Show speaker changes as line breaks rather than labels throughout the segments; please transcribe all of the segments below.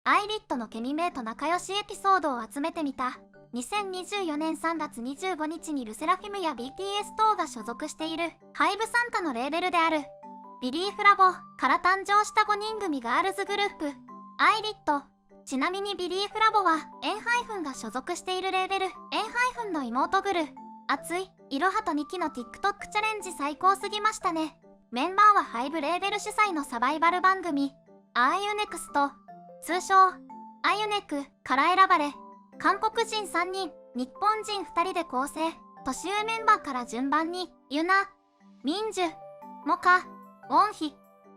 アイリットのケミメイと仲良しエピソードを集めてみた。2024年3月25日にルセラフィムや BTS 等が所属しているハイブ傘下のレーベルであるビリーフラボから誕生した5人組ガールズグループアイリット。ちなみにビリーフラボはエンハイフンが所属しているレーベルエンハイフンの妹グル。熱いいろはと2期の TikTok チャレンジ最高すぎましたね。メンバーはハイブレーベル主催のサバイバル番組アーユネクスト、通称アユネクから選ばれ、韓国人3人、日本人2人で構成。年上メンバーから順番にユナ、ミンジュ、モカ、ウォンヒ、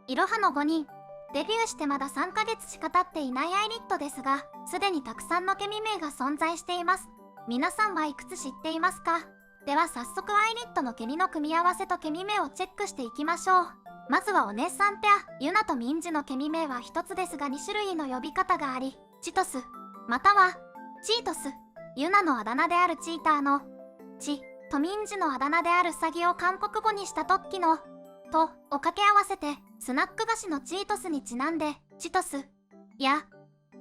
イロハの5人。デビューしてまだ3ヶ月しか経っていないアイリットですが、すでにたくさんのケミ名が存在しています。皆さんはいくつ知っていますか？では早速アイリットのケミの組み合わせとケミ名をチェックしていきましょう。まずはお姉さんペア、ユナとミンジュのケミ名は1つですが2種類の呼び方があり、チトス、またはチートス。ユナのあだ名であるチーターのチとミンジュのあだ名であるサギを韓国語にしたトッキのとを掛け合わせて、スナック菓子のチートスにちなんでチトスや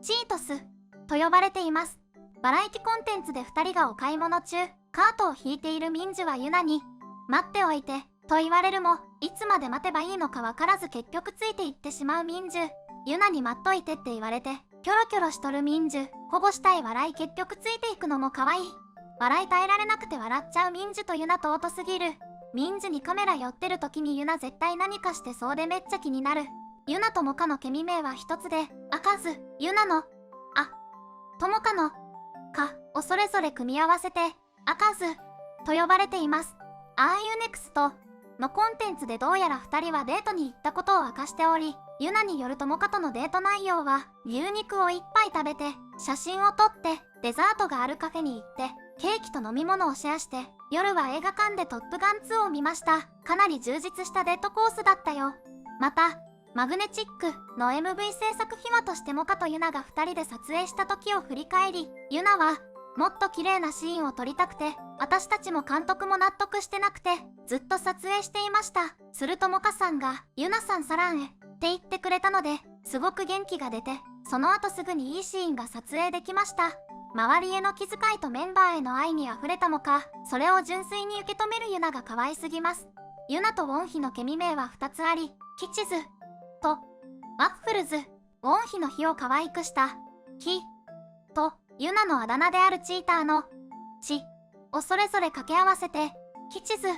チートスと呼ばれています。バラエティコンテンツで2人がお買い物中、カートを引いているミンジュはユナに待っておいてと言われるも、いつまで待てばいいのかわからず結局ついていってしまうミンジュ。ユナに待っといてって言われてキョロキョロしとるミンジュ。保護したい笑い、結局ついていくのも可愛い。笑い耐えられなくて笑っちゃうミンジュとユナと尊すぎる。ミンジュにカメラ寄ってる時にユナ絶対何かしてそうでめっちゃ気になる。ユナとモカのケミ名は一つで、あかず、ユナのあとモカのかをそれぞれ組み合わせてあかずと呼ばれています。アーユネクストのコンテンツでどうやら2人はデートに行ったことを明かしており、ユナによるとモカとのデート内容は牛肉をいっぱい食べて写真を撮ってデザートがあるカフェに行ってケーキと飲み物をシェアして、夜は映画館でトップガン2を見ました。かなり充実したデートコースだったよ。またマグネチックの MV 制作秘話としてモカとユナが2人で撮影した時を振り返り、ユナはもっと綺麗なシーンを撮りたくて、私たちも監督も納得してなくてずっと撮影していました。するとモカさんがユナさんサランへって言ってくれたので、すごく元気が出て、その後すぐにいいシーンが撮影できました。周りへの気遣いとメンバーへの愛にあふれたモカ、それを純粋に受け止めるユナが可愛すぎます。ユナとウォンヒのケミ名は2つあり、キチズとワッフルズ。ウォンヒの日を可愛くしたキとユナのあだ名であるチーターのチをそれぞれ掛け合わせてキチズ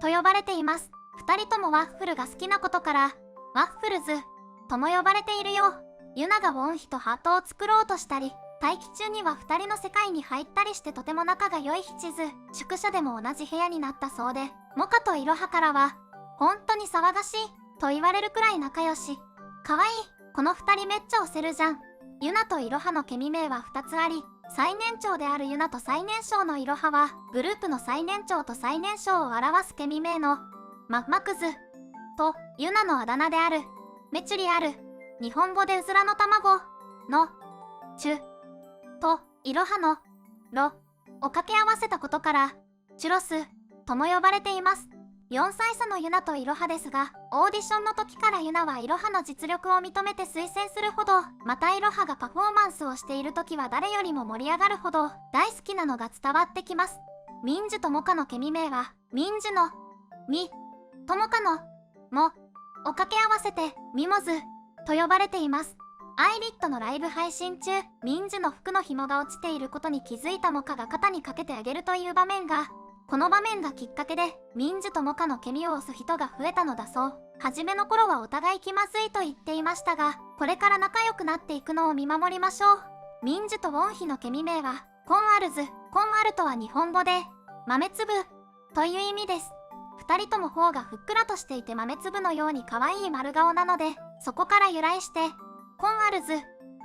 と呼ばれています。2人ともワッフルが好きなことからワッフルズとも呼ばれているよ。ユナがウォンヒとハートを作ろうとしたり、待機中には2人の世界に入ったりしてとても仲が良いヒチズ。宿舎でも同じ部屋になったそうで、モカとイロハからは本当に騒がしいと言われるくらい仲良し。かわいい、この2人めっちゃ推せるじゃん。ユナとイロハのケミ名は2つあり、最年長であるユナと最年少のイロハはグループの最年長と最年少を表すケミ名のマクズとユナのあだ名であるメチュリアル、日本語でうずらの卵のチュとイロハのロを掛け合わせたことからチュロスとも呼ばれています。4歳差のユナとイロハですが、オーディションの時からユナはイロハの実力を認めて推薦するほど、またイロハがパフォーマンスをしている時は誰よりも盛り上がるほど大好きなのが伝わってきます。ミンジュとモカのケミ名はミンジュのミとモカのモを掛け合わせてミモズと呼ばれています。アイリットのライブ配信中、ミンジュの服の紐が落ちていることに気づいたモカが肩にかけてあげるという場面が、この場面がきっかけでミンジュとモカのケミを押す人が増えたのだそう。初めの頃はお互い気まずいと言っていましたが、これから仲良くなっていくのを見守りましょう。ミンジュとウォンヒのケミ名はコンアルズ。コンアルとは日本語で豆粒という意味です。2人とも頬がふっくらとしていて豆粒のように可愛い丸顔なので、そこから由来してコンアルズ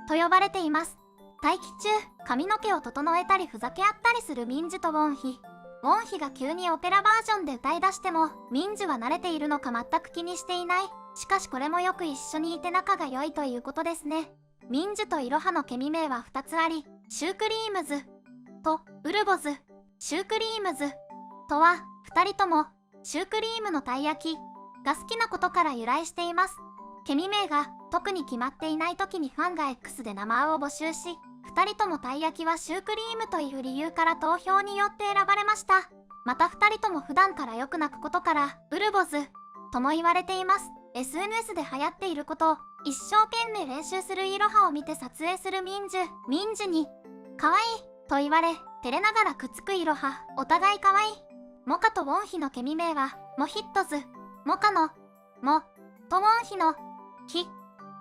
と呼ばれています。待機中、髪の毛を整えたりふざけ合ったりするミンジュとウォンヒ。ウォンヒが急にオペラバージョンで歌い出しても、ミンジュは慣れているのか全く気にしていない。しかしこれもよく一緒にいて仲が良いということですね。ミンジュとイロハのケミ名は2つあり、シュークリームズとウルボズ。シュークリームズとは2人ともシュークリームのたい焼きが好きなことから由来しています。ケミ名が特に決まっていない時にファンが X で名前を募集し、2人ともたい焼きはシュークリームという理由から投票によって選ばれました。また2人とも普段からよく泣くことからブルボズとも言われています。 SNS で流行っていることを一生懸命練習するいろはを見て撮影するミンジュに可愛いと言われ照れながらくっつくいろは、お互い可愛い。モカとウォンヒのケミ名はモヒットズ、モカのモとウォンヒのヒ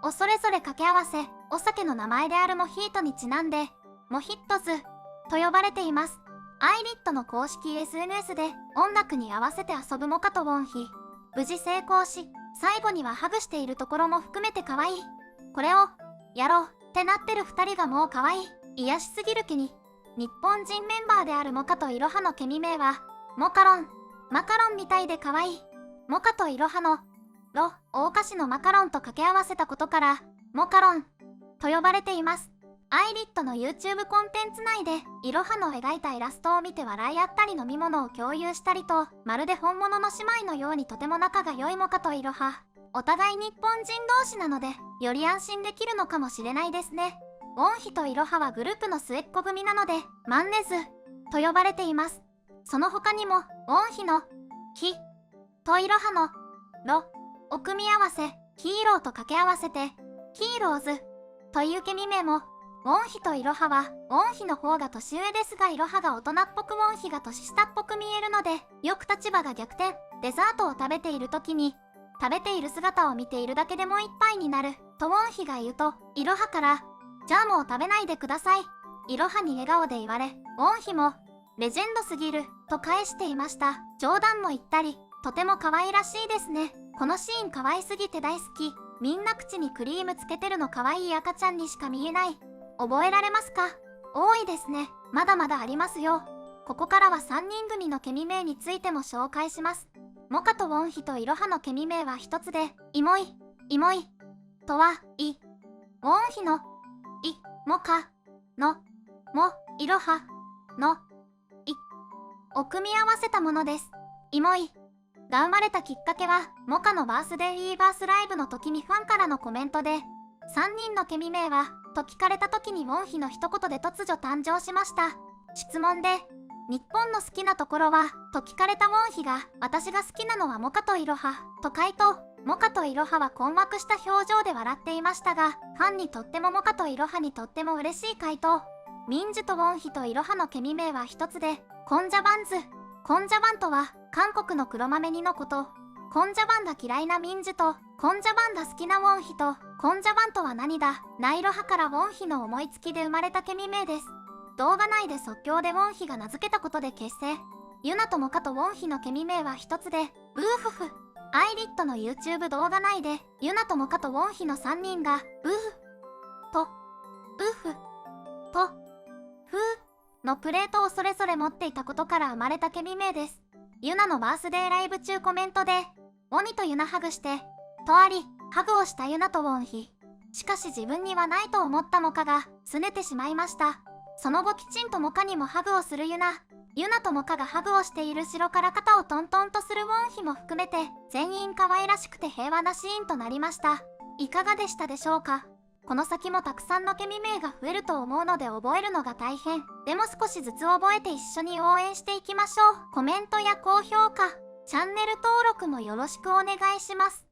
をそれぞれ掛け合わせ、お酒の名前であるモヒートにちなんでモヒットズと呼ばれています。アイリットの公式 SNS で音楽に合わせて遊ぶモカとウォンヒ、無事成功し、最後にはハグしているところも含めて可愛い。これをやろうってなってる2人がもう可愛い。癒しすぎる気に。日本人メンバーであるモカとイロハのケミ名はモカロン、マカロンみたいで可愛い。モカとイロハのロをお菓子のマカロンと掛け合わせたことからモカロンと呼ばれています。アイリットの YouTube コンテンツ内でイロハの描いたイラストを見て笑い合ったり飲み物を共有したりと、まるで本物の姉妹のようにとても仲が良いモカとイロハ。お互い日本人同士なのでより安心できるのかもしれないですね。ウォンヒとイロハはグループの末っ子組なのでマンネズと呼ばれています。その他にもウォンヒのヒとイロハのロを組み合わせヒーローと掛け合わせてヒーローズというケミ名も、ウォンヒとイロハはウォンヒの方が年上ですがイロハが大人っぽくウォンヒが年下っぽく見えるので、よく立場が逆転。デザートを食べている時に食べている姿を見ているだけでもいっぱいになるとウォンヒが言うと、イロハからじゃあもう食べないでくださいイロハに笑顔で言われ、ウォンヒもレジェンドすぎると返していました。冗談も言ったりとても可愛らしいですね。このシーン可愛すぎて大好き。みんな口にクリームつけてるの可愛い赤ちゃんにしか見えない。覚えられますか？多いですね。まだまだありますよ。ここからは3人組のケミ名についても紹介します。モカとウォンヒとイロハのケミ名は一つで、イモイとは、ウォンヒのモカのモイロハのを組み合わせたものです。イモイが生まれたきっかけは、モカのバースデーリーバースライブの時にファンからのコメントで、3人のケミ名はと聞かれた時にウォンヒの一言で突如誕生しました。質問で、日本の好きなところはと聞かれたウォンヒが、私が好きなのはモカとイロハと回答。モカとイロハは困惑した表情で笑っていましたが、ファンにとってもモカとイロハにとっても嬉しい回答。ミンジュとウォンヒとイロハのケミ名は一つで、コンジャバンズ。コンジャバンとは韓国の黒豆煮のこと。コンジャバンダ嫌いなミンジュとコンジャバンダ好きなウォンヒと、コンジャバンとは何だなイロハからウォンヒの思いつきで生まれたケミ名です。動画内で即興でウォンヒが名付けたことで結成。ユナとモカとウォンヒのケミ名は一つで、ウーフフ。アイリットの YouTube 動画内でユナとモカとウォンヒの3人がウーとウーフとフーのプレートをそれぞれ持っていたことから生まれたケミ名です。ユナのバースデーライブ中コメントで、ウォニとユナハグしてとあり、ハグをしたユナとウォンヒ。しかし自分にはないと思ったモカが拗ねてしまいました。その後きちんとモカにもハグをするユナとモカがハグをしている後ろから肩をトントンとするウォンヒも含めて全員可愛らしくて平和なシーンとなりました。いかがでしたでしょうか？この先もたくさんのケミ名が増えると思うので覚えるのが大変。でも少しずつ覚えて一緒に応援していきましょう。コメントや高評価、チャンネル登録もよろしくお願いします。